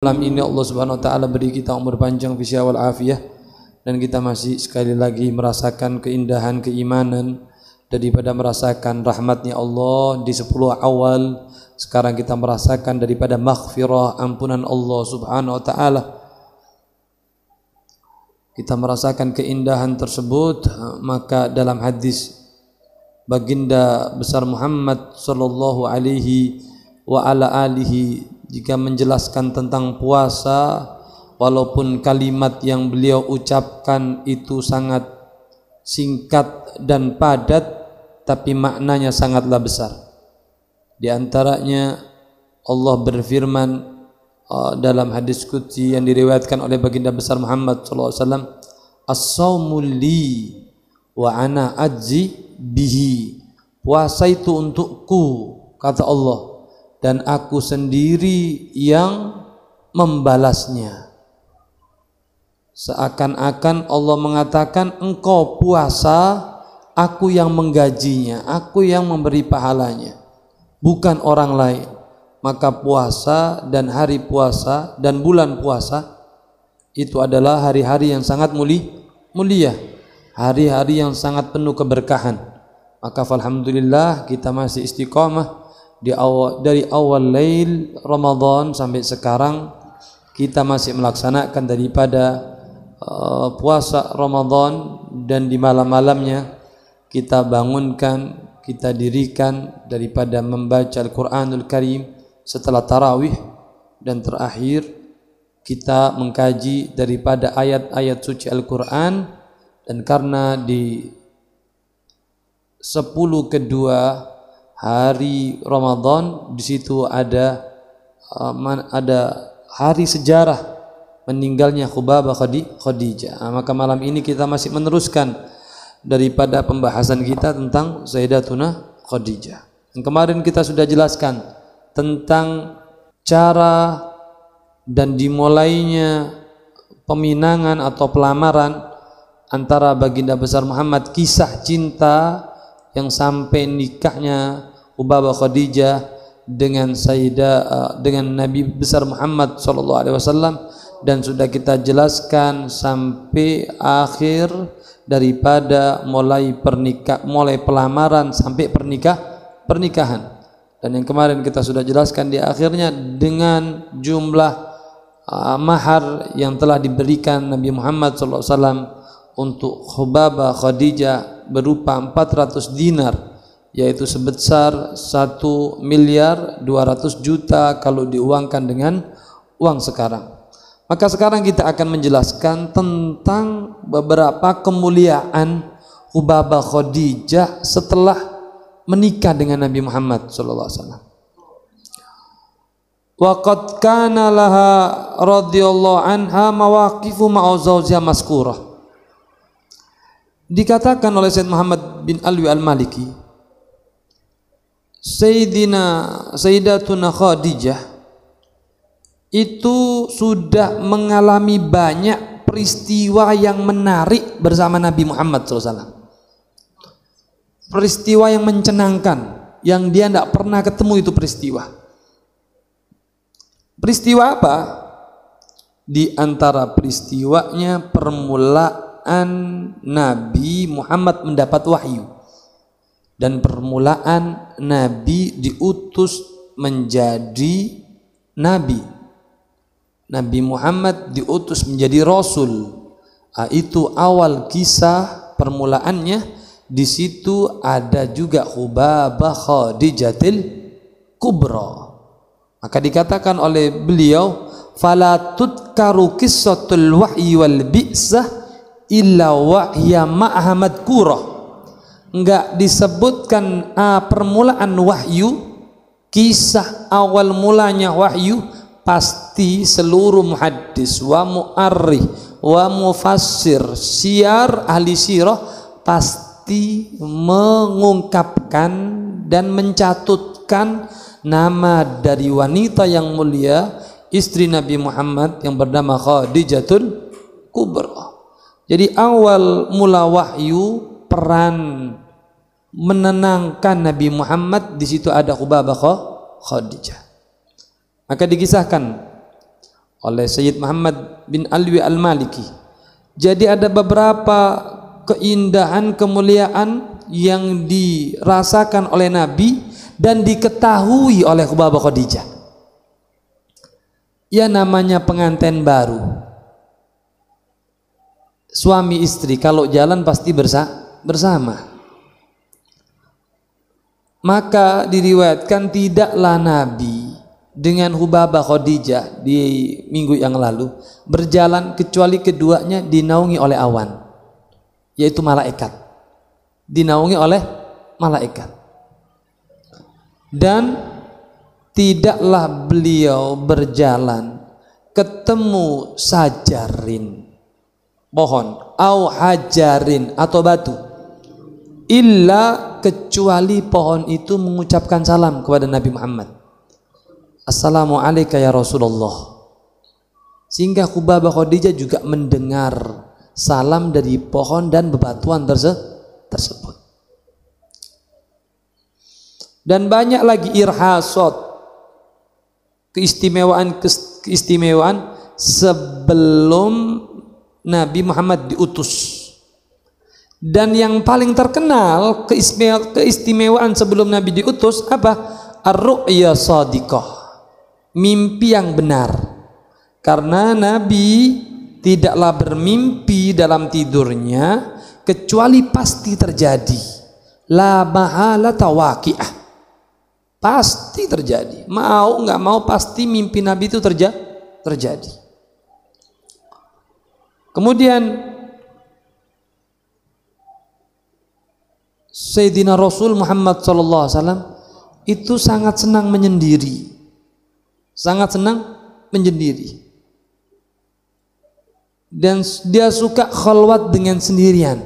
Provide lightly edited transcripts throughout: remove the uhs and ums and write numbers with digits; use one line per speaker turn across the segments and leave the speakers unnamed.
Malam ini Allah Subhanahu wa taala beri kita umur panjang fisya wal afiyah, dan kita masih sekali lagi merasakan keindahan keimanan daripada merasakan rahmatnya Allah di 10 awal. Sekarang kita merasakan daripada maghfirah, ampunan Allah Subhanahu wa taala. Kita merasakan keindahan tersebut, maka dalam hadis baginda besar Muhammad sallallahu alaihi wa ala alihi jika menjelaskan tentang puasa, walaupun kalimat yang beliau ucapkan itu sangat singkat dan padat, tapi maknanya sangatlah besar. Di antaranya Allah berfirman dalam hadis qudsi yang diriwayatkan oleh baginda besar Muhammad sallallahu alaihi wasallam, "As-shaumu li wa ana ajzi bihi." Puasa itu untukku, kata Allah, dan aku sendiri yang membalasnya. Seakan-akan Allah mengatakan, engkau puasa, aku yang menggajinya, aku yang memberi pahalanya, bukan orang lain. Maka puasa dan hari puasa dan bulan puasa itu adalah hari-hari yang sangat mulia, hari-hari yang sangat penuh keberkahan. Maka alhamdulillah kita masih istiqamah dari awal lail Ramadan sampai sekarang. Kita masih melaksanakan daripada puasa Ramadan, dan di malam-malamnya kita bangunkan, kita dirikan daripada membaca Al-Quranul Karim setelah tarawih, dan terakhir kita mengkaji daripada ayat-ayat suci Al-Quran. Dan karena di 10 kedua hari Ramadan di situ ada hari sejarah meninggalnya Khubabah Khadijah. Maka malam ini kita masih meneruskan daripada pembahasan kita tentang Sayyidatuna Khadijah. Yang kemarin kita sudah jelaskan tentang cara dan dimulainya peminangan atau pelamaran antara baginda besar Muhammad, kisah cinta yang sampai nikahnya Khubabah Khadijah dengan dengan Nabi besar Muhammad sallallahu alaihi wasallam, dan sudah kita jelaskan sampai akhir daripada mulai pelamaran sampai pernikahan. Dan yang kemarin kita sudah jelaskan di akhirnya dengan jumlah mahar yang telah diberikan Nabi Muhammad sallallahu alaihi wasallam untuk Khubabah Khadijah berupa 400 dinar, yaitu sebesar 1.200.000.000 kalau diuangkan dengan uang sekarang. Maka sekarang kita akan menjelaskan tentang beberapa kemuliaan Khubabah Khadijah setelah menikah dengan Nabi Muhammad sallallahu alaihi wasallam. Wa qad kana laha radhiyallahu anha mawaqifu ma'a zawjiha mazkurah. Dikatakan oleh Sayyid Muhammad bin Alwi al-Maliki, Sayyidatuna Khadijah itu sudah mengalami banyak peristiwa yang menarik bersama Nabi Muhammad SAW. Peristiwa yang mencenangkan, yang dia tidak pernah ketemu itu peristiwa. Peristiwa apa? Di antara peristiwanya permulaan Nabi Muhammad mendapat wahyu, dan permulaan Nabi diutus menjadi Nabi. Nabi Muhammad diutus menjadi Rasul. Itu awal kisah permulaannya. Di situ ada juga Khubabah Khadijatil Kubra. Maka dikatakan oleh beliau, fala tudkaru qissatul wahyi wal bi'sah illa wahya ma'hamad kurah. Enggak disebutkan permulaan wahyu, kisah awal mulanya wahyu. Pasti seluruh muhaddis wa mu'arrikh wa mufassir syiar ahli sirah pasti mengungkapkan dan mencatutkan nama dari wanita yang mulia, istri Nabi Muhammad yang bernama Khadijatul Kubra. Jadi awal mula wahyu, peran menenangkan Nabi Muhammad, di situ ada Khubabah Khadijah. Maka dikisahkan oleh Sayyid Muhammad bin Alwi Al-Maliki. Jadi ada beberapa keindahan, kemuliaan yang dirasakan oleh Nabi dan diketahui oleh Khubabah Khadijah. Ya, namanya pengantin baru, suami istri kalau jalan pasti bersama. Maka diriwayatkan tidaklah Nabi dengan Khubabah Khadijah di minggu yang lalu berjalan kecuali keduanya dinaungi oleh awan, yaitu malaikat. Dinaungi oleh malaikat. Dan tidaklah beliau berjalan ketemu sajarin, pohon, au hajarin atau batu, illa kecuali pohon itu mengucapkan salam kepada Nabi Muhammad, Assalamualaikum ya Rasulullah. Sehingga Khubabah Khadijah juga mendengar salam dari pohon dan bebatuan tersebut. Dan banyak lagi irhasot, keistimewaan sebelum Nabi Muhammad diutus. Dan yang paling terkenal keistimewaan sebelum Nabi diutus apa? Ar-ru'ya shadiqah, mimpi yang benar. Karena Nabi tidaklah bermimpi dalam tidurnya kecuali pasti terjadi. La mahalata waqi'ah, pasti terjadi. Mau nggak mau pasti mimpi Nabi itu terjadi. Kemudian Sayyidina Rasul Muhammad SAW itu sangat senang menyendiri, dan dia suka khalwat dengan sendirian.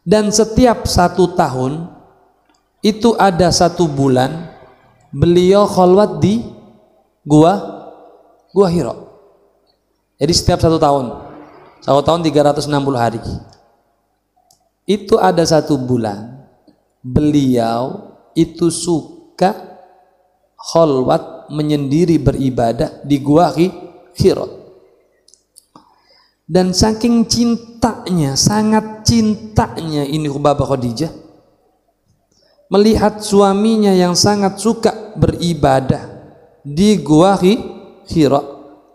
Dan setiap 1 tahun itu ada 1 bulan beliau khalwat di gua Hira. Jadi setiap 1 tahun 360 hari itu ada 1 bulan beliau itu suka khalwat menyendiri beribadah di gua Hira. Dan saking cintanya, sangat cintanya ini Khubabah Khadijah melihat suaminya yang sangat suka beribadah di gua Hira.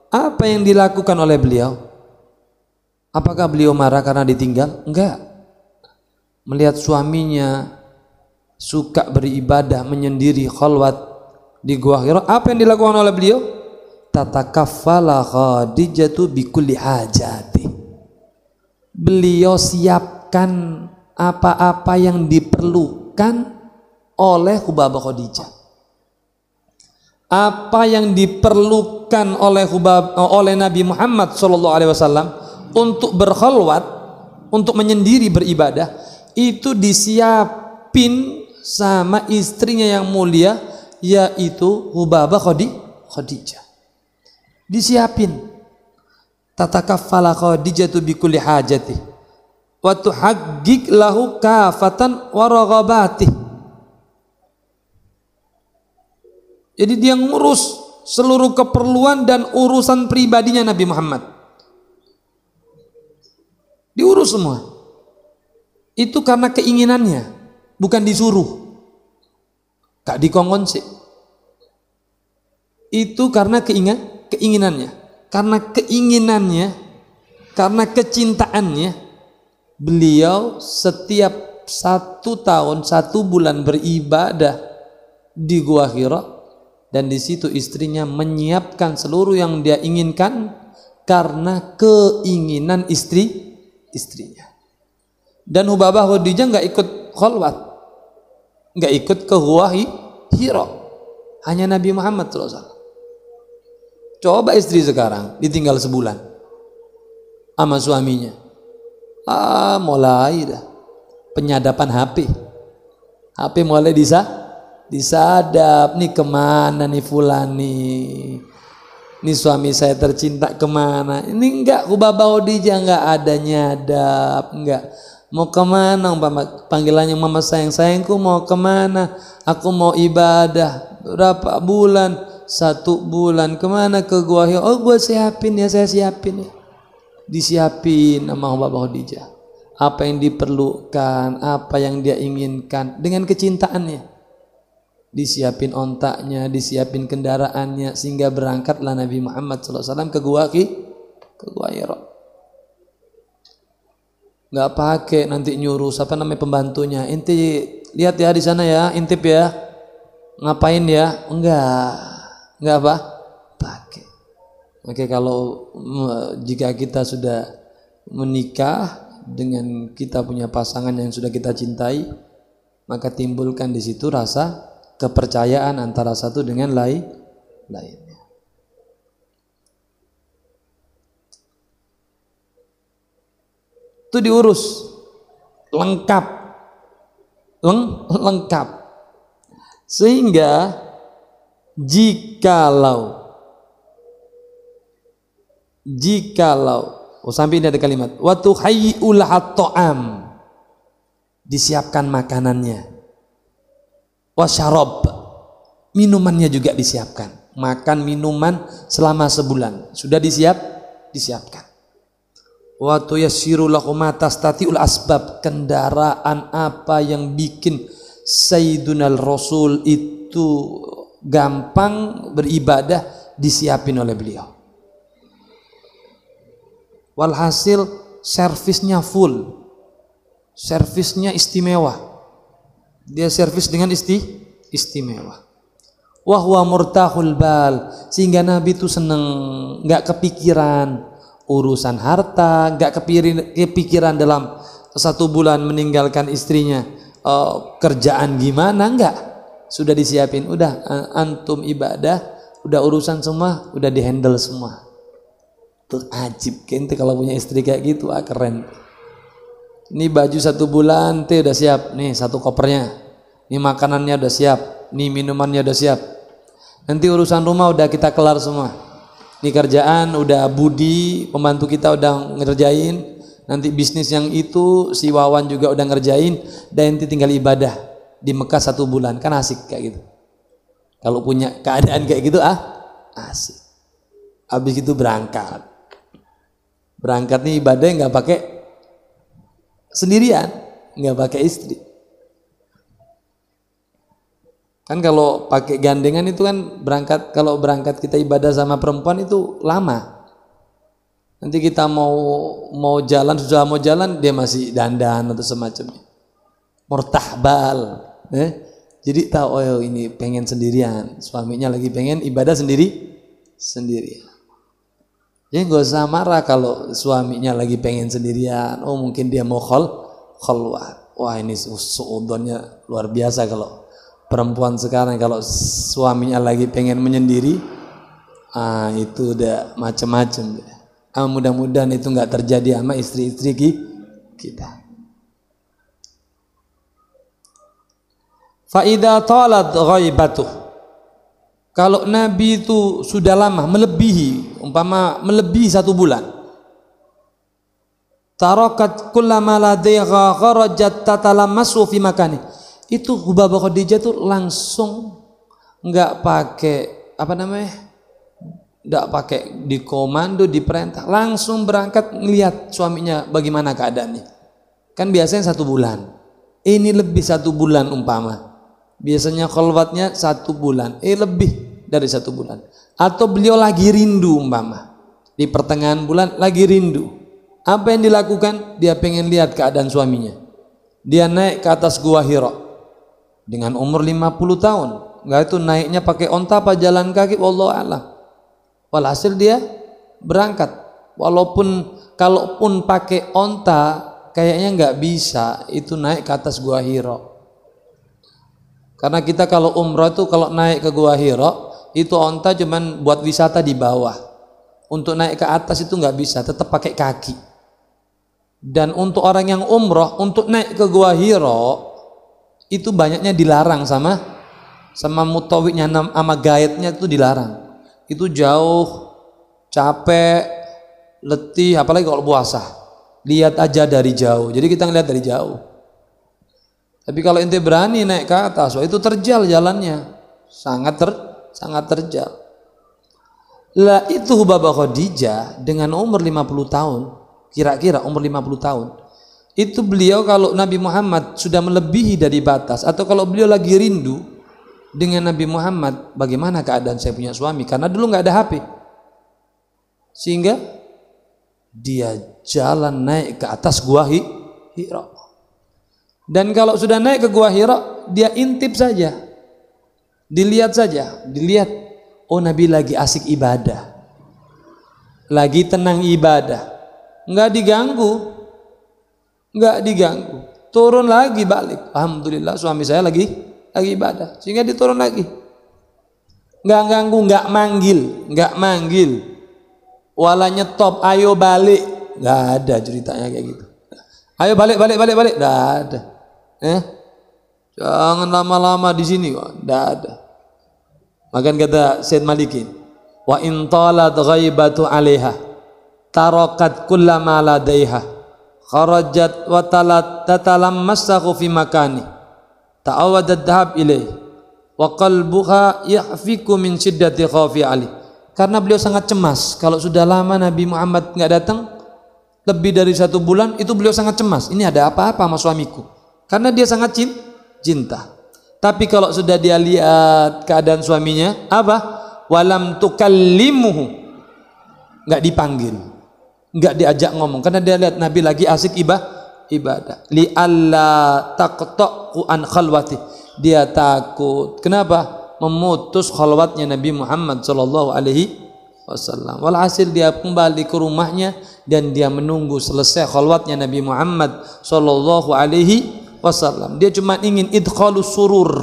Apa yang dilakukan oleh beliau? Apakah beliau marah karena ditinggal? Enggak. Melihat suaminya suka beribadah menyendiri khalwat di gua Hira, apa yang dilakukan oleh beliau? Tatakaffala Khadijatu bikulli hajati. Beliau siapkan apa-apa yang diperlukan oleh Khubabah Khadijah. Apa yang diperlukan oleh Nabi Muhammad SAW untuk berkhalwat, untuk menyendiri beribadah, itu disiapin sama istrinya yang mulia, yaitu Khubabah Khadijah. Disiapin. Tatakaffala Khadijatu bikulli hajati wa tuhaqqiq lahu kafatan wa raghabati. Jadi dia ngurus seluruh keperluan dan urusan pribadinya Nabi Muhammad. Diurus semua. Itu karena keinginannya, bukan disuruh. Gak dikongkon sih. Itu karena keinginannya, karena kecintaannya, beliau setiap 1 tahun 1 bulan beribadah di gua Hira, dan di situ istrinya menyiapkan seluruh yang dia inginkan karena keinginan istrinya. Dan Khubabah Khadijah nggak ikut khalwat, nggak ikut ke gua Hira, hanya Nabi Muhammad SAW. Coba istri sekarang ditinggal sebulan sama suaminya, mulai dah penyadapan HP mulai disadap, nih kemana nih fulani, nih suami saya tercinta kemana? Ini enggak, Khubabah Khadijah enggak ada nyadap, enggak. Mau kemana? Panggilannya mama sayangku mau kemana? Aku mau ibadah berapa bulan? 1 bulan. Kemana? Ke Gua Hira. Oh, gue siapin ya, saya siapin ya. Disiapin sama Bapak Khadijah. Apa yang diperlukan, apa yang dia inginkan dengan kecintaannya. Disiapin ontaknya, disiapin kendaraannya, sehingga berangkatlah Nabi Muhammad SAW ke Gua Hira. Nggak pakai nanti nyuruh pembantunya, inti lihat ya di sana ya, intip ya, ngapain ya? Enggak apa? Pakai. Oke, kalau jika kita sudah menikah dengan kita punya pasangan yang sudah kita cintai, maka timbulkan di situ rasa kepercayaan antara satu dengan lainnya. Itu diurus lengkap, lengkap. Sehingga jikalau sampai ini ada kalimat wa tuhayyi'ul ta'am, disiapkan makanannya, wasyarab, minumannya juga disiapkan, makan minuman selama sebulan sudah disiapkan. Wa tuyassiru lahum tastati'ul asbab, kendaraan apa yang bikin Sayyidunal Rasul itu gampang beribadah disiapin oleh beliau. Walhasil servisnya full, servisnya istimewa, dia servis dengan istimewa. Wahwa murtahul bal, sehingga Nabi itu seneng, nggak kepikiran urusan harta, nggak kepikiran dalam 1 bulan meninggalkan istrinya, kerjaan gimana, nggak, sudah disiapin, udah antum ibadah, udah urusan semua, udah dihandle semua. Tuh ajib kente kalau punya istri kayak gitu, keren. Ini baju 1 bulan teh udah siap, nih 1 kopernya, nih makanannya udah siap, nih minumannya udah siap, nanti urusan rumah udah kita kelar semua, nih kerjaan udah Budi pembantu kita udah ngerjain, nanti bisnis yang itu si Wawan juga udah ngerjain, dan nanti tinggal ibadah di Mekah 1 bulan, kan asik kayak gitu. Kalau punya keadaan kayak gitu asik. Habis itu berangkat nih ibadah nggak pakai sendirian, nggak pakai istri. Kan kalau pakai gandengan itu kan berangkat, kalau berangkat kita ibadah sama perempuan itu lama. Nanti kita mau jalan, sudah mau jalan dia masih dandan atau semacamnya. Murtahbal. Jadi tahu, oh ini pengen sendirian, suaminya lagi pengen ibadah sendirian. Jadi nggak usah marah kalau suaminya lagi pengen sendirian. Oh mungkin dia mau khalwat. Wah ini suudonnya luar biasa kalau perempuan sekarang, kalau suaminya lagi pengen menyendiri, itu udah macam-macam. Mudah-mudahan itu nggak terjadi sama istri-istri kita. Fa idza talat ghaibatuh, kalau Nabi itu sudah lama, melebihi 1 bulan, tarakat kullama ladaiha kharajat tatalamassu fi makani, itu Bapak Khadijah tuh langsung nggak pakai nggak pakai dikomando, diperintah, langsung berangkat ngelihat suaminya bagaimana keadaannya. Kan biasanya 1 bulan, ini lebih 1 bulan umpama. Biasanya khalwatnya 1 bulan, lebih dari 1 bulan. Atau beliau lagi rindu umpama, di pertengahan bulan lagi rindu. Apa yang dilakukan? Dia pengen lihat keadaan suaminya. Dia naik ke atas Gua Hira dengan umur 50 tahun. Enggak, itu naiknya pakai onta apa jalan kaki, wallahu a'lam. Walhasil dia berangkat. Kalaupun pakai onta kayaknya nggak bisa itu naik ke atas Gua Hira. Karena kita kalau umrah itu kalau naik ke Gua Hira itu onta cuman buat wisata di bawah. Untuk naik ke atas itu nggak bisa, tetap pakai kaki. Dan untuk orang yang umrah, untuk naik ke Gua Hira itu banyaknya dilarang sama mutawiknya, sama gaidnya itu dilarang. Itu jauh, capek, letih, apalagi kalau puasa. Lihat aja dari jauh. Jadi kita ngeliat dari jauh. Tapi kalau ente berani naik ke atas, itu terjal jalannya, sangat sangat terjal. Lah itu Hubabah Khadijah dengan umur 50 tahun, kira-kira umur 50 tahun. Itu beliau kalau Nabi Muhammad sudah melebihi dari batas, atau kalau beliau lagi rindu dengan Nabi Muhammad, bagaimana keadaan saya punya suami? Karena dulu nggak ada HP, sehingga dia jalan naik ke atas gua Hira. Dan kalau sudah naik ke gua Hira, dia intip saja, dilihat saja, dilihat, oh Nabi lagi asik ibadah, lagi tenang ibadah, nggak diganggu, turun lagi balik, alhamdulillah suami saya lagi ibadah, sehingga diturun lagi, nggak ganggu, nggak manggil, wala nyetop, ayo balik, nggak ada ceritanya kayak gitu. Ayo balik, nggak ada. Jangan lama-lama di sini, nggak ada. Maka kata Syed Malikin, wa in talat ghaibatu 'alaiha tarakat kullama ladaiha kharajat wa talat tatalammasahu fi makani ta'awadat dhahab ilaih wa qalbuha yahfiku min shiddati khafi ali. Karena beliau sangat cemas kalau sudah lama Nabi Muhammad enggak datang, lebih dari 1 bulan, itu beliau sangat cemas, ini ada apa-apa sama suamiku, karena dia sangat cinta. Tapi kalau sudah dia lihat keadaan suaminya, apa? Walam tukallimuhu, enggak dipanggil, enggak diajak ngomong, karena dia lihat Nabi lagi asik ibadah. Li alla taqta'u an khalwati, dia takut. Kenapa? Memutus khalwatnya Nabi Muhammad sallallahu alaihi wasallam. Walhasil dia kembali ke rumahnya dan dia menunggu selesai khalwatnya Nabi Muhammad sallallahu alaihi wasallam. Dia cuma ingin idkhalus surur,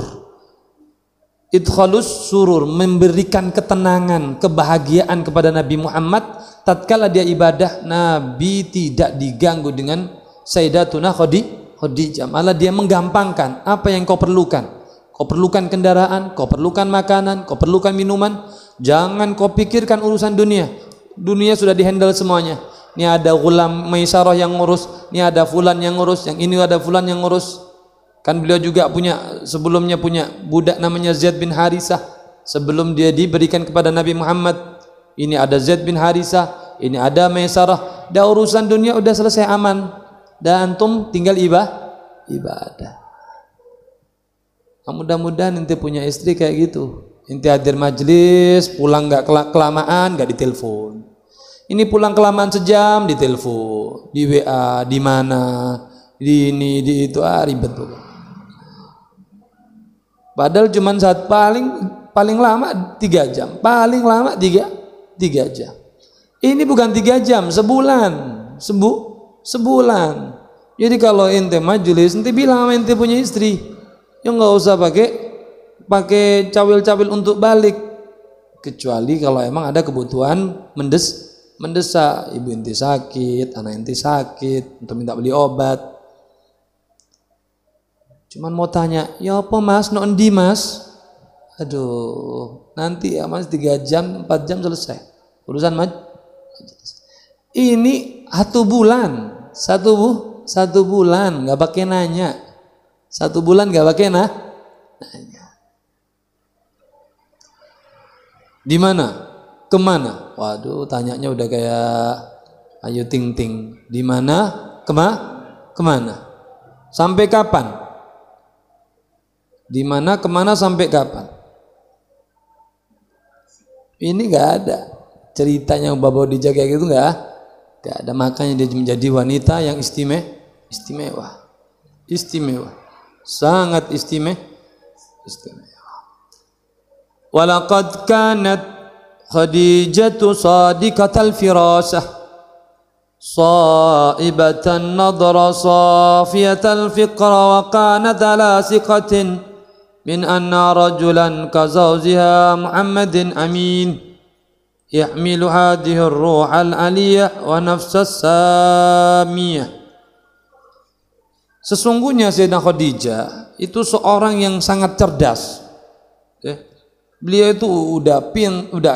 memberikan ketenangan, kebahagiaan kepada Nabi Muhammad. Tatkala dia ibadah, Nabi tidak diganggu dengan Sayyidatuna Khadijah. Malah dia menggampangkan, apa yang kau perlukan. Kau perlukan kendaraan, kau perlukan makanan, kau perlukan minuman, jangan kau pikirkan urusan dunia. Dunia sudah dihandle semuanya. Ini ada Ghulam Maisarah yang ngurus, ini ada fulan yang ngurus, yang ini ada fulan yang ngurus. Kan beliau juga sebelumnya punya budak namanya Zaid bin Harisah. Sebelum dia diberikan kepada Nabi Muhammad, ini ada Zaid bin Harisah, ini ada Maisarah. Dah urusan dunia udah selesai, aman. Dan antum tinggal ibadah. Mudah-mudahan ente punya istri kayak gitu. Ente hadir majlis, pulang nggak kelamaan, nggak ditelepon. Ini pulang kelamaan sejam, ditelepon, di WA, di mana, di ini, di itu, ribet tuh. Padahal cuma saat paling lama 3 jam, paling lama 3 jam. Ini bukan 3 jam, sebulan. Jadi kalau ente majlis, ente bilang sama ente punya istri, ya nggak usah pakai cawil-cawil untuk balik, kecuali kalau emang ada kebutuhan mendesak, ibu ente sakit, anak ente sakit, untuk minta beli obat. Cuman mau tanya, ya apa mas, no endi mas? Aduh, nanti ya mas 3 jam, 4 jam selesai urusan ini 1 bulan, satu bulan nggak pakai nanya. 1 bulan gak pakai nanya. Di mana? Kemana? Waduh, tanyanya udah kayak Ayu Ting Ting. Di mana? Kemana? Sampai kapan? Di mana? Kemana? Sampai kapan? Ini gak ada ceritanya Hubabah Khadijah kayak gitu, gak ada. Makanya dia menjadi wanita yang istimewa. Sangat istimewa. Walaqad kanat Khadijatu sadiqatal firasah saibatan nadra safiyatal fiqra wa kanat ala siqatin min anna rajulan ka zawjiha Muhammadin amin yahmilu hadhihi ar-ruhal aliyah wa nafsas samiyah. Sesungguhnya Sayyidah Khadijah itu seorang yang sangat cerdas. Beliau itu udah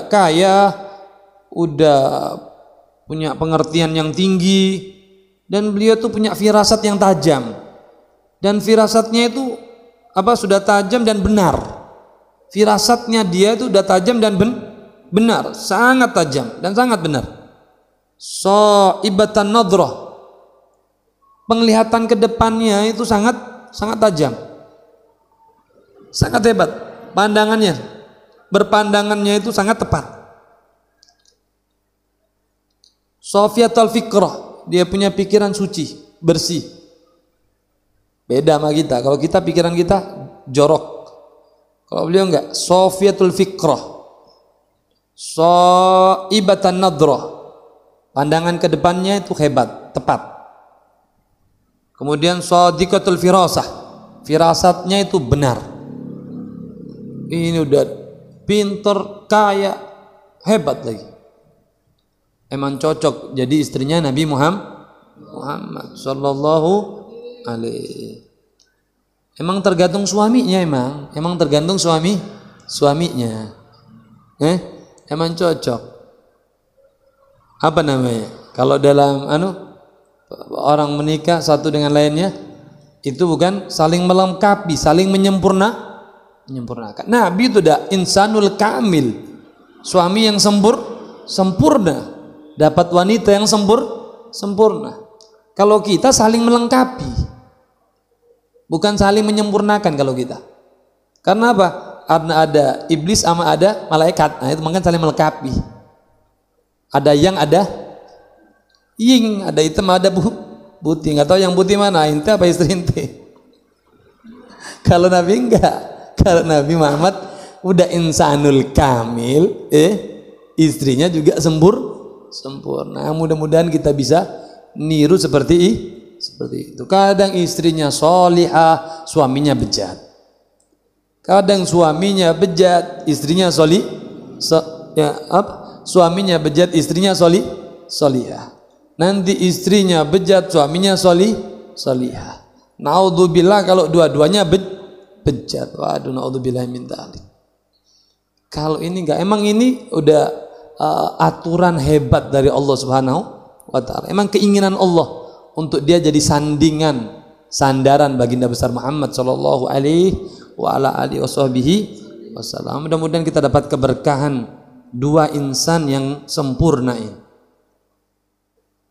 kaya, udah punya pengertian yang tinggi, dan beliau itu punya firasat yang tajam. Dan firasatnya itu sudah tajam dan benar. Firasatnya dia itu udah tajam dan benar, sangat tajam dan sangat benar. Ibatan nadrah, penglihatan ke depannya itu sangat tajam, sangat hebat. Pandangannya, berpandangannya itu sangat tepat. Sofiatul fikrah, dia punya pikiran suci, bersih. Beda sama kita. Kalau kita pikiran kita jorok. Kalau beliau enggak, sofiatul fikrah, ibatan nadrah, pandangan ke depannya itu hebat, tepat. Kemudian shadiqatul firasah, firasatnya itu benar. Ini udah pinter, kaya, hebat lagi. Emang cocok jadi istrinya Nabi Muhammad sallallahu alaihi. Emang tergantung suaminya, emang tergantung suaminya. Emang cocok. Apa namanya? Kalau dalam orang menikah satu dengan lainnya itu bukan saling melengkapi, saling menyempurnakan. Nabi itu dah insanul kamil, suami yang sempurna, dapat wanita yang sempurna. Kalau kita saling melengkapi, bukan saling menyempurnakan kalau kita. Karena apa? Karena ada iblis sama ada malaikat. Nah, itu makanya saling melengkapi. Ada yang, ada ying, ada hitam, ada putih. Nggak tahu yang putih mana, ente apa istri ente. Kalau Nabi enggak. Kalau Nabi Muhammad udah insanul kamil, istrinya juga sempurna. Mudah-mudahan kita bisa niru seperti itu. Kadang istrinya solihah, suaminya bejat. Kadang suaminya bejat, istrinya suaminya bejat, istrinya solihah. Nanti istrinya bejat, suaminya solihah. Naudzubillah kalau dua-duanya bejat. Waduh, naudzubillah min dzalik. Kalau ini enggak, emang ini udah aturan hebat dari Allah Subhanahu wa taala. Emang keinginan Allah untuk dia jadi sandaran baginda besar Muhammad sallallahu alaihi wa ala alihi wasallam. Mudah-mudahan kita dapat keberkahan dua insan yang sempurna ini.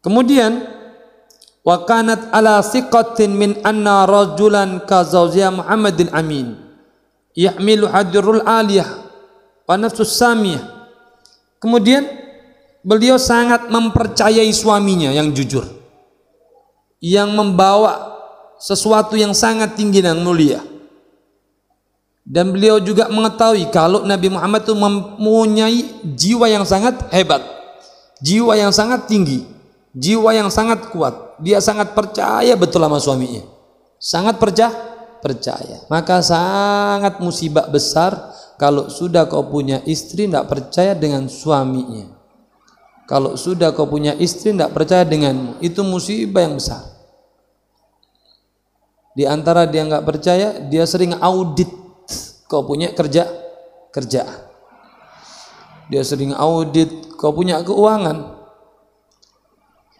Kemudian wa kanat ala siqatin min anna rajulan ka zawjiha Muhammadin amin yahmilu hadirul aliyah wa nafsus samiyah. Kemudian beliau sangat mempercayai suaminya yang jujur, yang membawa sesuatu yang sangat tinggi dan mulia. Dan beliau juga mengetahui kalau Nabi Muhammad itu mempunyai jiwa yang sangat hebat, jiwa yang sangat tinggi, jiwa yang sangat kuat. Dia sangat percaya betul sama suaminya, sangat percaya. Maka sangat musibah besar kalau sudah kau punya istri tidak percaya dengan suaminya. Kalau sudah kau punya istri tidak percaya denganmu, itu musibah yang besar. Di antara dia nggak percaya, dia sering audit kau punya kerjaan. Dia sering audit kau punya keuangan.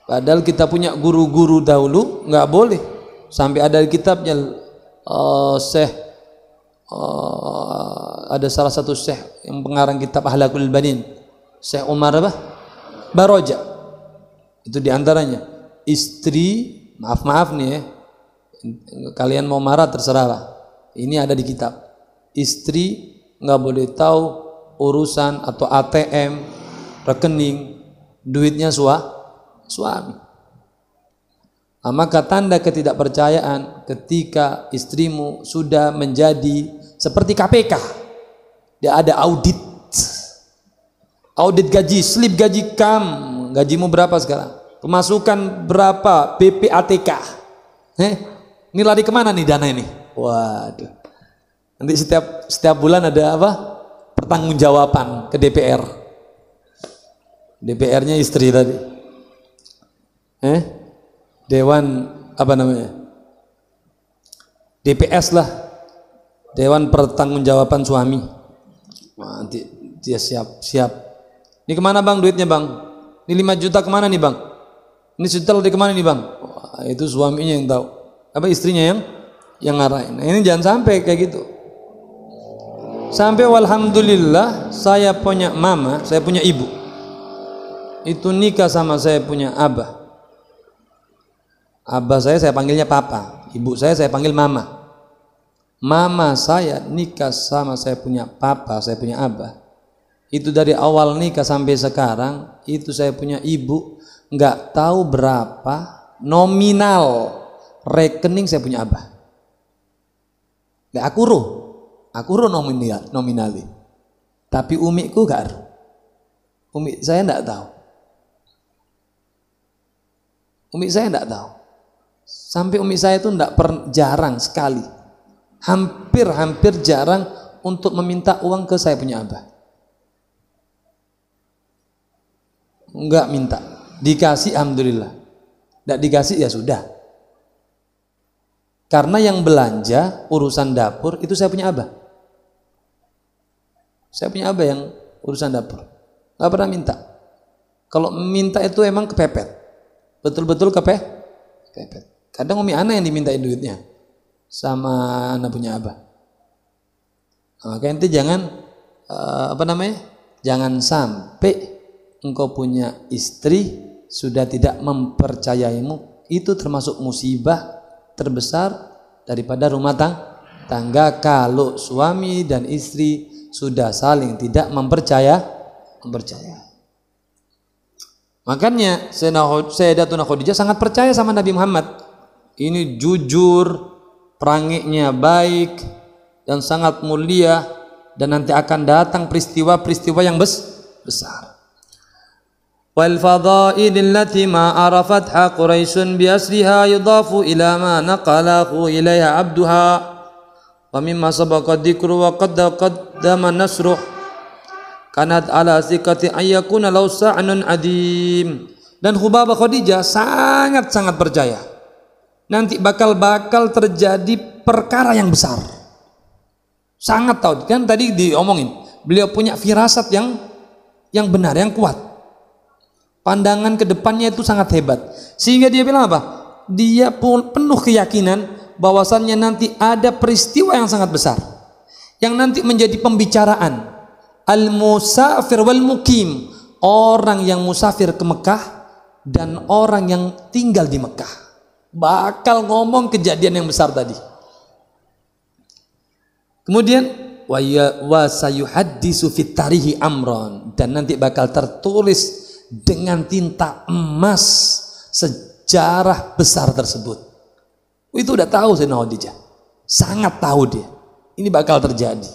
Padahal kita punya guru-guru dahulu nggak boleh. Sampai ada kitabnya ada salah satu syekh yang pengarang kitab Ahlakul Banin, Syekh Umar Baroja. Itu diantaranya istri, maaf nih ya, kalian mau marah terserahlah. Ini ada di kitab. Istri nggak boleh tahu urusan atau ATM, rekening, duitnya suami. Maka tanda ketidakpercayaan ketika istrimu sudah menjadi seperti KPK. Dia ada audit gaji, slip gaji gajimu berapa sekarang? Pemasukan berapa? BPATK. Ini lari kemana nih dana ini? Waduh. Nanti setiap bulan ada apa? Pertanggungjawaban ke DPR. DPR-nya istri tadi. Dewan apa namanya? DPS lah. Dewan Pertanggungjawaban Suami. Wah, nanti dia siap. Ini kemana bang duitnya bang? Ini 5 juta kemana nih bang? Ini sejuta di kemana nih bang? Wah, itu suaminya yang tahu. Apa istrinya yang ngarahin. Nah, ini jangan sampai kayak gitu. Sampai walhamdulillah saya punya mama, saya punya ibu. Itu nikah sama saya punya abah. Abah saya panggilnya papa. Ibu saya panggil mama. Mama saya nikah sama saya punya papa, saya punya abah. Itu dari awal nikah sampai sekarang, itu saya punya ibu, nggak tahu berapa nominal rekening saya punya abah. Nggak aku roh nominali. Tapi umiku gak roh. Umi saya nggak tahu. Umi saya nggak tahu. Sampai umi saya itu jarang sekali. Hampir jarang untuk meminta uang ke saya punya abah. Enggak minta, dikasih alhamdulillah. Enggak dikasih ya sudah. Karena yang belanja urusan dapur itu saya punya abah. Saya punya abah yang urusan dapur. Enggak pernah minta. Kalau minta itu emang kepepet. Betul-betul kepepet. Kadang umi ana yang dimintain duitnya sama anak punya abah. Maka ente jangan jangan sampai engkau punya istri sudah tidak mempercayaimu. Itu termasuk musibah terbesar daripada rumah tangga kalau suami dan istri sudah saling tidak mempercaya. Makanya Sayyidatuna Khadijah sangat percaya sama Nabi Muhammad. Ini jujur, perangainya baik dan sangat mulia, dan nanti akan datang peristiwa-peristiwa yang besar. Wal fadailil lati ma arafatha Quraisyun bi asriha yudafu ila ma naqalahu ilaiha abduha wa mimma sabaqa dzikru wa qaddama nasruh kanat ala sikati ayyakuna law sa'nun adim. Dan Khubabah Khadijah sangat percaya nanti bakal terjadi perkara yang besar. Sangat tahu, kan tadi diomongin, beliau punya firasat yang benar, yang kuat. Pandangan ke depannya itu sangat hebat. Sehingga dia bilang apa? Dia penuh keyakinan bahwasannya nanti ada peristiwa yang sangat besar yang nanti menjadi pembicaraan. Al-musafir wal mukim, orang yang musafir ke Mekah dan orang yang tinggal di Mekah bakal ngomong kejadian yang besar tadi. Kemudian wa sayuhaddisu fit tarihi amron, dan nanti bakal tertulis dengan tinta emas sejarah besar tersebut. Itu udah tahu Sayyidina Khadijah, sangat tahu dia ini bakal terjadi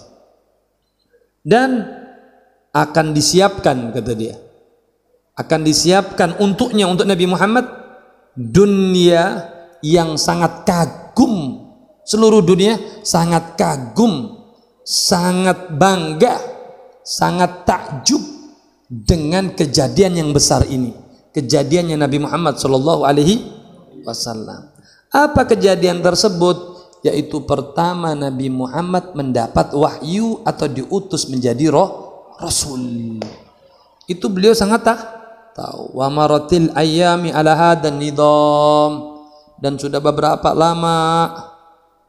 dan akan disiapkan, kata dia, akan disiapkan untuknya, untuk Nabi Muhammad, dunia yang sangat kagum. Seluruh dunia sangat kagum, sangat bangga, sangat takjub dengan kejadian yang besar ini, kejadiannya Nabi Muhammad Shallallahu Alaihi Wasallam. Apa kejadian tersebut? Yaitu pertama, Nabi Muhammad mendapat wahyu atau diutus menjadi Rasul. Itu beliau sangat tahu. Wa maratil ayyami ala hadan nidam, dan sudah beberapa lama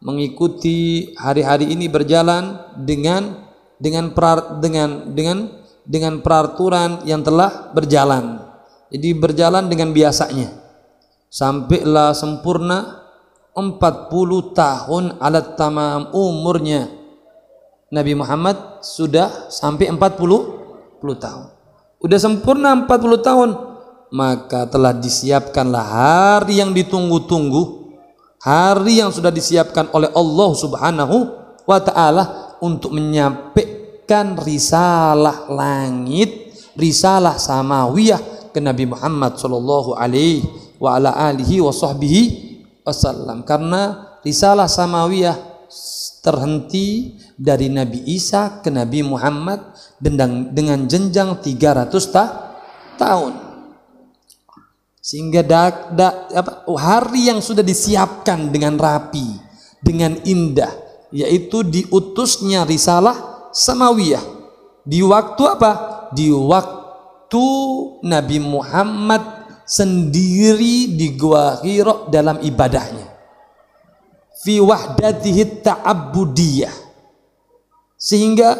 mengikuti hari-hari ini berjalan dengan peraturan yang telah berjalan. Jadi berjalan dengan biasanya. Sampailah sempurna 40 tahun alat tamam umurnya Nabi Muhammad, sudah sampai 40 tahun. Udah sempurna 40 tahun, maka telah disiapkanlah hari yang ditunggu-tunggu, hari yang sudah disiapkan oleh Allah Subhanahu wa ta'ala untuk menyampaikan risalah langit, risalah samawiyah ke Nabi Muhammad sallallahu alaihi wa ala alihi wa sahbihi wasallam. Karena risalah samawiyah terhenti dari Nabi Isa ke Nabi Muhammad dengan jenjang 300 tahun. Sehingga hari yang sudah disiapkan dengan rapi, dengan indah, yaitu diutusnya risalah samawiyah di waktu apa? Di waktu Nabi Muhammad sendiri di Gua Hira dalam ibadahnya, fi wahdatihi ta'abbudiyah, Sehingga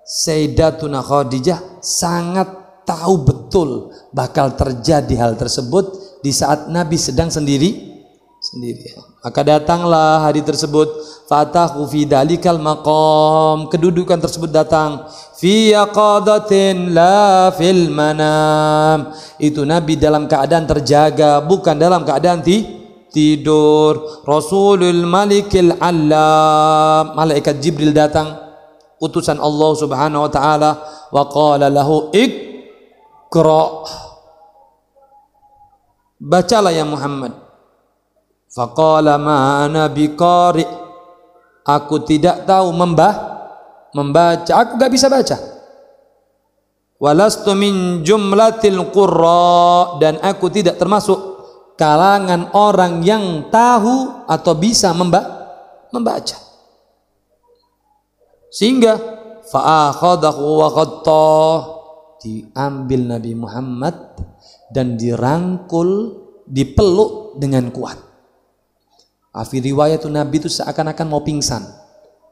Sayyidatuna Khadijah sangat tahu betul bakal terjadi hal tersebut di saat Nabi sedang sendiri. Maka datanglah hari tersebut, fatahu fi dalikal maqam, kedudukan tersebut datang fi yaqadatin la fil manam. Itu Nabi dalam keadaan terjaga, bukan dalam keadaan tidur. Rasulul Malikil Allam, malaikat Jibril datang, utusan Allah Subhanahu wa taala, wa qala lahu iqra, bacalah ya Muhammad. Faqala ma ana biqari, aku tidak tahu membaca, aku gak bisa baca. Walastu min jumlatil qurra, dan aku tidak termasuk kalangan orang yang tahu atau bisa membaca. Sehingga fa'akhadahu wa ghattah, diambil Nabi Muhammad dan dirangkul, dipeluk dengan kuat. Afi riwayat itu Nabi itu seakan-akan mau pingsan,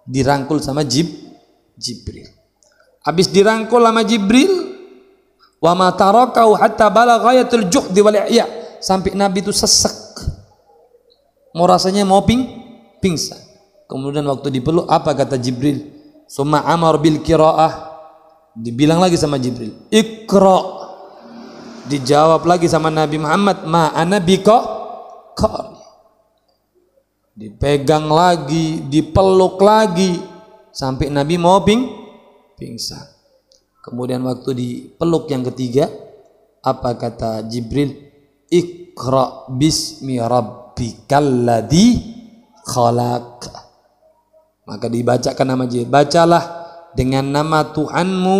dirangkul sama Jibril. Habis dirangkul sama Jibril, wa ma tarakau hatta balagha ghayatul juhdi wal i'ya, sampai Nabi itu sesek, mau rasanya mau pingsan. Kemudian waktu dipeluk, apa kata Jibril? Summa amar bil qiraah, dibilang lagi sama Jibril, iqra. Dijawab lagi sama Nabi Muhammad, ma ana biqari. Dipegang lagi, dipeluk lagi, sampai Nabi mau pingsan. Kemudian waktu dipeluk yang ketiga, apa kata Jibril? Iqra bismi rabbikal ladzi khalaq. Maka dibacakan nama Jibril, bacalah dengan nama Tuhanmu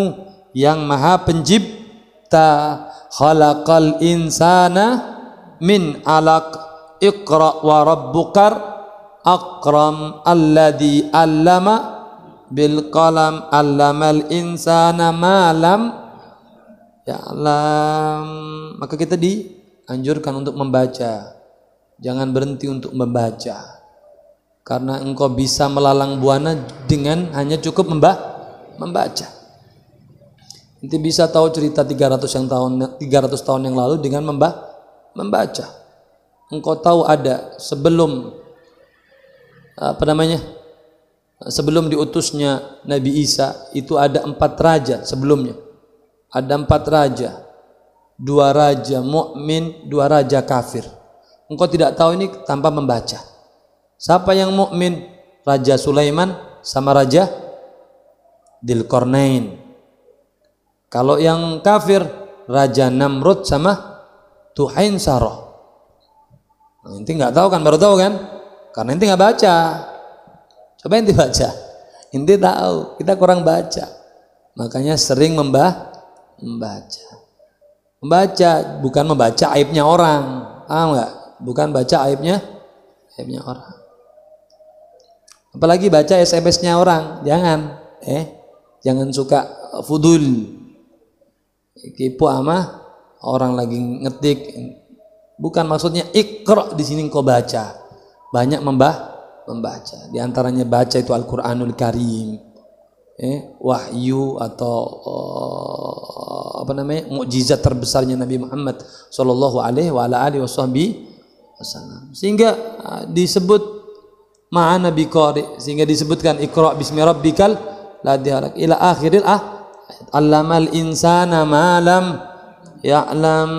yang Maha Pencipta. Khalaqal insana min alaq, iqra wa rabbukar akram alladhi allama bil qalam allamal insana ma lam ya'lam. Maka kita dianjurkan untuk membaca, jangan berhenti untuk membaca, karena engkau bisa melalang buana dengan hanya cukup membaca. Nanti bisa tahu cerita 300 tahun yang lalu dengan membaca. Engkau tahu ada sebelum sebelum diutusnya Nabi Isa itu ada 4 raja sebelumnya. Ada 4 raja, 2 raja mukmin, 2 raja kafir. Engkau tidak tahu ini tanpa membaca. Siapa yang mukmin? Raja Sulaiman sama Raja Dzulqarnain. Kalau yang kafir, Raja Namrud sama Tuhainsaroh. Nanti nggak tahu kan, baru tahu kan? Karena ente nggak baca. Coba ente baca, ente tahu kita kurang baca. Makanya sering membaca. Bukan membaca aibnya orang, paham nggak? Bukan baca aibnya orang. Apalagi baca SMS-nya orang, jangan suka fudul, kipu ama orang lagi ngetik. Bukan maksudnya iqra di sini kau baca. Banyak membaca. Di antaranya baca itu Al-Qur'anul Karim, wahyu atau mukjizat terbesarnya Nabi Muhammad sallallahu alaihi wasallam. Sehingga disebut ma'ana biqari, sehingga disebutkan iqra bismi rabbikal ladzi khalaq ila akhiril allamal insana ma lam ya'lam.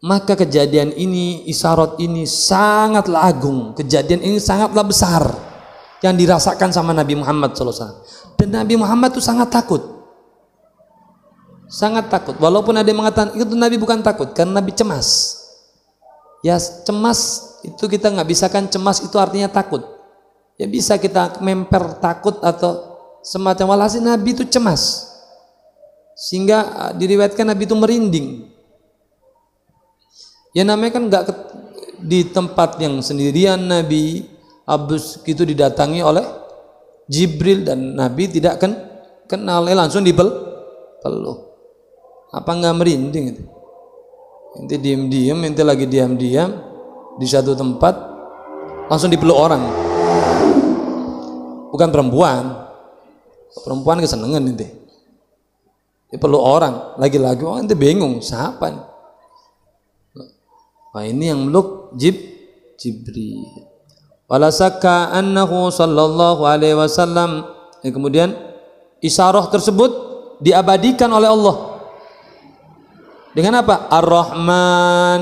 Maka kejadian ini, isyarat ini sangatlah agung, kejadian ini sangatlah besar yang dirasakan sama Nabi Muhammad SAW. Dan Nabi Muhammad itu sangat takut, walaupun ada yang mengatakan itu Nabi bukan takut, karena Nabi cemas. Ya cemas itu kita nggak bisa kan, cemas itu artinya takut. Ya bisa kita memper takut atau semacam, walhasil Nabi itu cemas, sehingga diriwayatkan Nabi itu merinding. Ya namanya kan nggak di tempat yang sendirian, Nabi habis gitu didatangi oleh Jibril dan Nabi tidak kenal, langsung dipeluk. Apa nggak merinding itu? Ente diam-diam, ente lagi diam-diam di satu tempat langsung dipeluk orang. bukan perempuan. Perempuan kesenangan ente. Dia perlu orang, lagi-lagi orang ente bingung siapa nih. Nah, ini yang meluk Jibril. Wala sakka annahu sallallahu alaihi wasallam. Kemudian isyarah tersebut diabadikan oleh Allah. Dengan apa? Ar-Rahman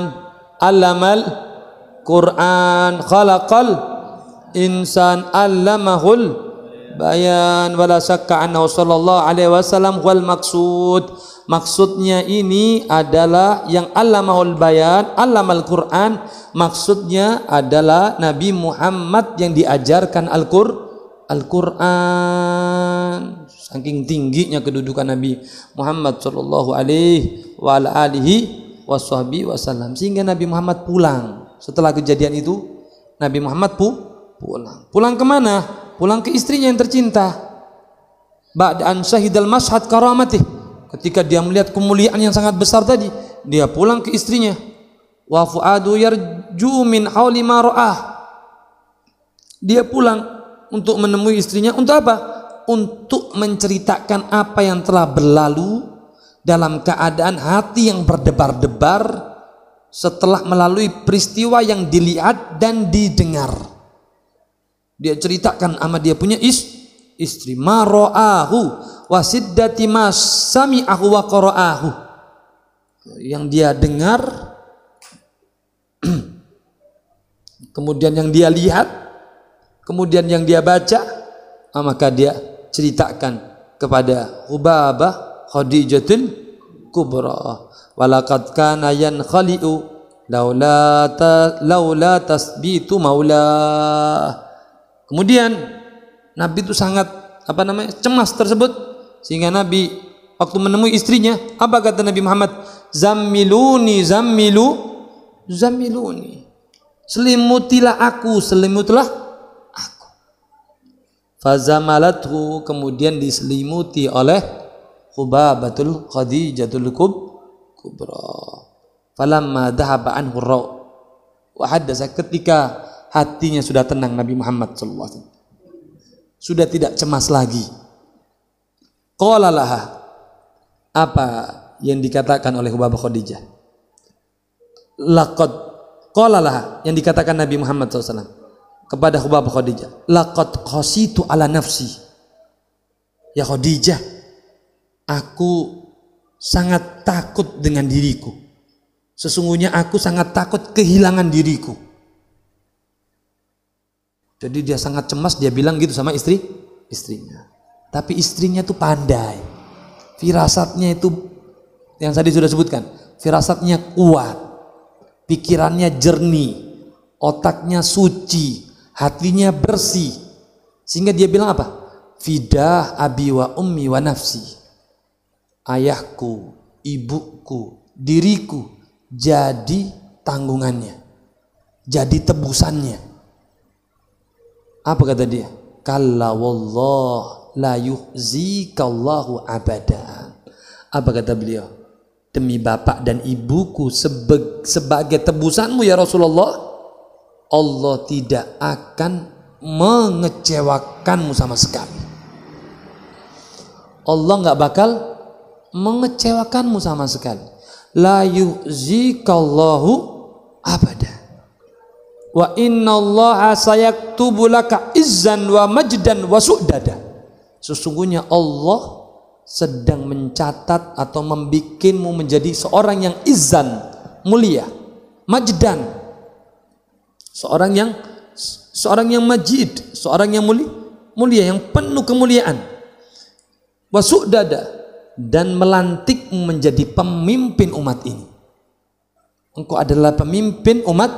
allamal Quran khalaqal insan allamahul bayan. Wala syakka annahu sallallahu alaihi wasallam wal maksud. Maksudnya ini adalah yang allamahul bayan, allamal Quran. Maksudnya adalah Nabi Muhammad yang diajarkan Al-Quran. Saking tingginya kedudukan Nabi Muhammad sallallahu alaihi wasallam, sehingga Nabi Muhammad pulang. Setelah kejadian itu Nabi Muhammad pulang. Pulang kemana? Pulang ke istrinya yang tercinta. Ba'da'an syahidal mashhad karamatih. Ketika dia melihat kemuliaan yang sangat besar tadi, dia pulang ke istrinya. Wa fuadu yarju min hauli ma ra'ah. Dia pulang untuk menemui istrinya. Untuk apa? Untuk menceritakan apa yang telah berlalu dalam keadaan hati yang berdebar-debar setelah melalui peristiwa yang dilihat dan didengar. Dia ceritakan sama dia punya istri, ma ra'ahu wa siddati ma sami'ahu wa qara'ahu. Yang dia dengar, kemudian yang dia lihat, kemudian yang dia baca, maka dia ceritakan kepada Hubabah Khadijatul Kubra. Walaqad kana yankhali'u laula tasbitu maula. Kemudian Nabi itu sangat cemas tersebut, sehingga Nabi waktu menemui istrinya, apa kata Nabi Muhammad? Zammiluni, selimutilah aku, selimutilah aku. Fazamalathu, kemudian diselimuti oleh Hubabatul Khadijatul Kubra. Falamma dhahaba anhu ar-raw wa haddasa, ketika hatinya sudah tenang Nabi Muhammad sallallahu alaihi wasallam, sudah tidak cemas lagi. Qala laha, apa yang dikatakan oleh Hubabah Khadijah? Laqad qala laha, yang dikatakan Nabi Muhammad SAW kepada Hubabah Khadijah, laqad qasitu ala nafsi. Ya Khadijah, aku sangat takut dengan diriku. Sesungguhnya aku sangat takut kehilangan diriku. Jadi dia sangat cemas, dia bilang gitu sama istrinya. Tapi istrinya tuh pandai. Firasatnya itu yang tadi sudah sebutkan, firasatnya kuat. Pikirannya jernih, otaknya suci, hatinya bersih. Sehingga dia bilang apa? Fidah abi wa ummi wa nafsi. Ayahku, ibuku, diriku jadi tanggungannya, jadi tebusannya. Apa kata dia? Kalla wallah la yuhzikallahu abada. Apa kata beliau? Demi bapak dan ibuku sebagai tebusanmu ya Rasulullah, Allah tidak akan mengecewakanmu sama sekali. Allah nggak bakal mengecewakanmu sama sekali. La yuhzikallahu abada. Wa innallaha sayaktubu laka izzan wa majdan wa su'dada. Sesungguhnya Allah sedang mencatat atau membikinmu menjadi seorang yang izzan, mulia, majdan, seorang yang majid, seorang yang mulia, yang penuh kemuliaan, wa su'dada, dan melantikmu menjadi pemimpin umat ini. Engkau adalah pemimpin umat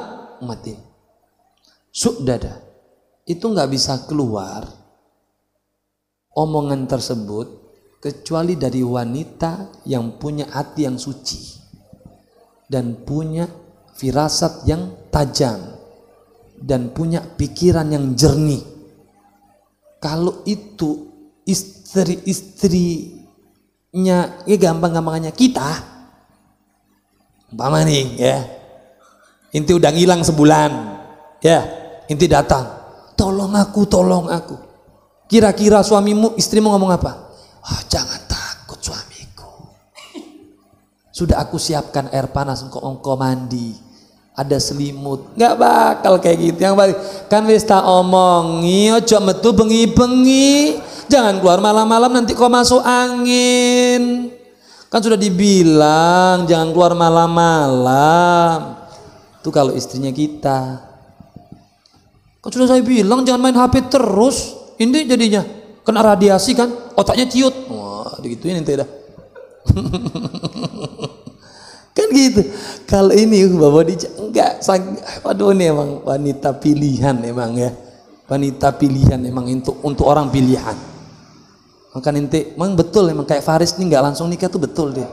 ini. Su'dada, itu nggak bisa keluar omongan tersebut kecuali dari wanita yang punya hati yang suci dan punya firasat yang tajam dan punya pikiran yang jernih. Kalau itu istri-istrinya, ya gampang-gampangannya kita, umpama nih ya, inti udah ngilang sebulan, ya, inti datang, tolong aku, Kira-kira suamimu, istrimu ngomong apa? Oh, jangan takut suamiku. Sudah aku siapkan air panas engkau mandi. Ada selimut. Nggak bakal kayak gitu. Yang balik kan wis tak omongi, ojo metu bengi-bengi. Jangan keluar malam-malam nanti kau masuk angin. Kan sudah dibilang jangan keluar malam-malam. Itu kalau istrinya kita. Kan sudah saya bilang jangan main HP terus. Ini jadinya kena radiasi kan, otaknya ciut. Wah, digituin ente dah. Kan gitu. Kalau ini Bapak enggak, waduh ini emang wanita pilihan emang ya. Wanita pilihan emang untuk orang pilihan. Maka ente emang betul emang kayak Faris ini enggak langsung nikah tuh betul dia.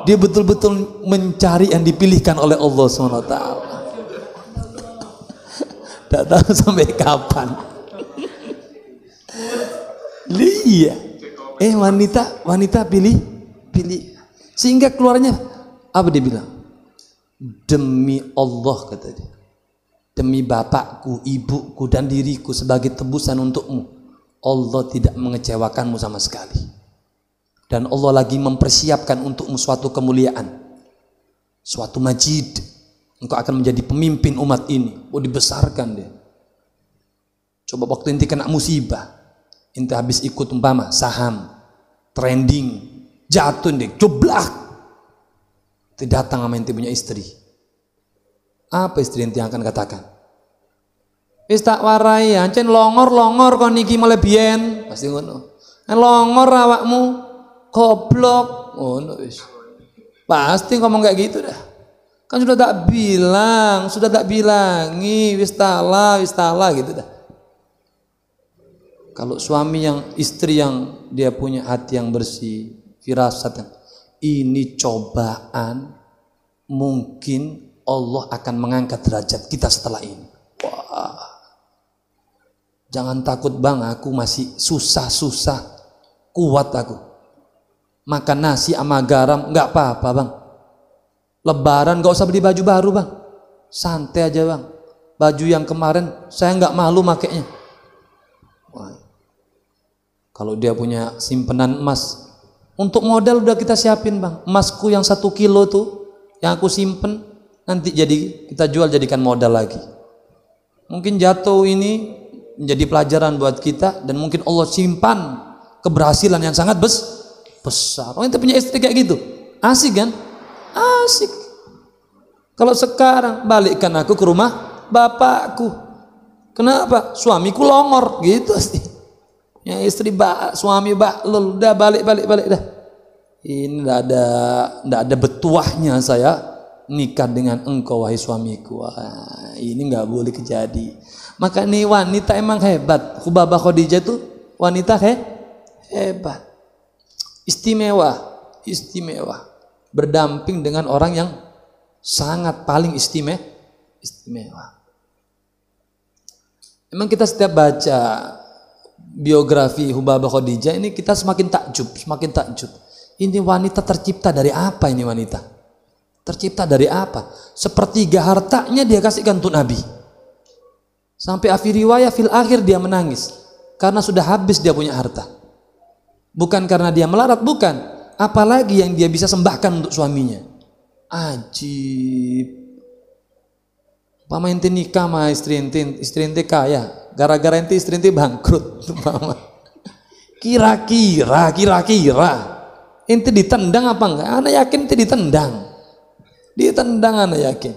Dia betul-betul mencari yang dipilihkan oleh Allah SWT. Tidak tahu sampai kapan. Iya. Wanita pilih. Sehingga keluarnya apa dia bilang? Demi Allah kata dia. Demi bapakku, ibuku dan diriku sebagai tebusan untukmu. Allah tidak mengecewakanmu sama sekali. Dan Allah lagi mempersiapkan untukmu suatu kemuliaan. Suatu majid. Engkau akan menjadi pemimpin umat ini. Oh, dibesarkan dia. Coba waktu inti kena musibah. Inti habis ikut umpama saham, trending, jatuh deh, jeblak. Inti datang sama inti punya istri. Apa istri inti yang akan katakan? Wis tak warai, ancen longor kon niki melebihen. Pasti ngono. Longor awakmu, goblok. Ngono wis. Pasti ngomong kayak gitu dah. Kan sudah tak bilangi, wis tala gitu dah. Kalau suami istri yang dia punya hati yang bersih, firasat ini cobaan, mungkin Allah akan mengangkat derajat kita setelah ini. Wah, jangan takut bang, aku masih susah, kuat aku. Makan nasi sama garam nggak apa-apa bang. Lebaran nggak usah beli baju baru bang, santai aja bang. Baju yang kemarin saya nggak malu makainya. Wah. Kalau dia punya simpenan emas, untuk modal udah kita siapin bang. Emasku yang 1 kilo tuh, yang aku simpen, nanti jadi kita jual jadikan modal lagi. Mungkin jatuh ini menjadi pelajaran buat kita dan mungkin Allah simpan keberhasilan yang sangat besar. Oh, ente punya istri kayak gitu, asik kan? Asik. Kalau sekarang balikkan aku ke rumah bapakku. Kenapa? Suamiku longor gitu sih. Ya istri suami baklul, udah balik dah. Ini enggak ada betuahnya saya nikah dengan engkau wahai suamiku. Wah, ini enggak boleh terjadi. Maka nih wanita emang hebat. Khubabah Khadijah itu wanita hebat. Istimewa. Berdamping dengan orang yang sangat paling istimewa. Emang kita setiap baca biografi Khubabah Khadijah ini kita semakin takjub. Ini wanita tercipta dari apa ini wanita? Tercipta dari apa? Sepertiga hartanya dia kasihkan untuk Nabi. Sampai akhir riwayat fil akhir dia menangis karena sudah habis dia punya harta. Bukan karena dia melarat, bukan. Apalagi yang dia bisa sembahkan untuk suaminya. Ajib. Mama ente nikah sama istri ente kaya, gara-gara ente istri ente bangkrut. Mama. Kira-kira ente ditendang apa enggak? Anak yakin ente ditendang anak yakin.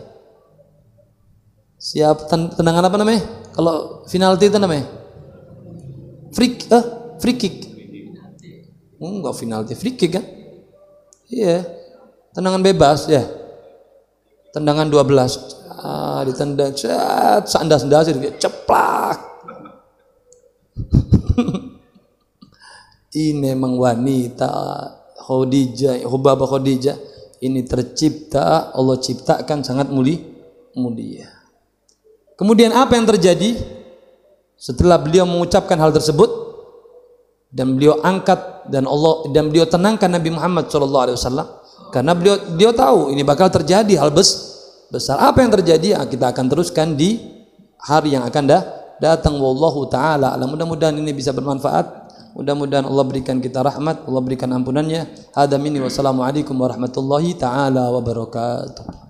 Siap tendangan apa namanya? Kalau penalti itu namanya free kick. Enggak penalti, free kick kan? Iya. Tendangan bebas ya. Tendangan 12. Ditendang, sandas dia ceplak. Ini memang wanita Khubabah Khadijah ini tercipta, Allah ciptakan sangat mulia. Kemudian apa yang terjadi setelah beliau mengucapkan hal tersebut dan beliau angkat dan beliau tenangkan Nabi Muhammad SAW karena beliau tahu ini bakal terjadi hal besar. Apa yang terjadi? Kita akan teruskan di hari yang akan datang. Wallahu taala alam. Mudah-mudahan ini bisa bermanfaat. Mudah-mudahan Allah berikan kita rahmat, Allah berikan ampunannya. Hada minni wassalamualaikum warahmatullahi taala wabarakatuh.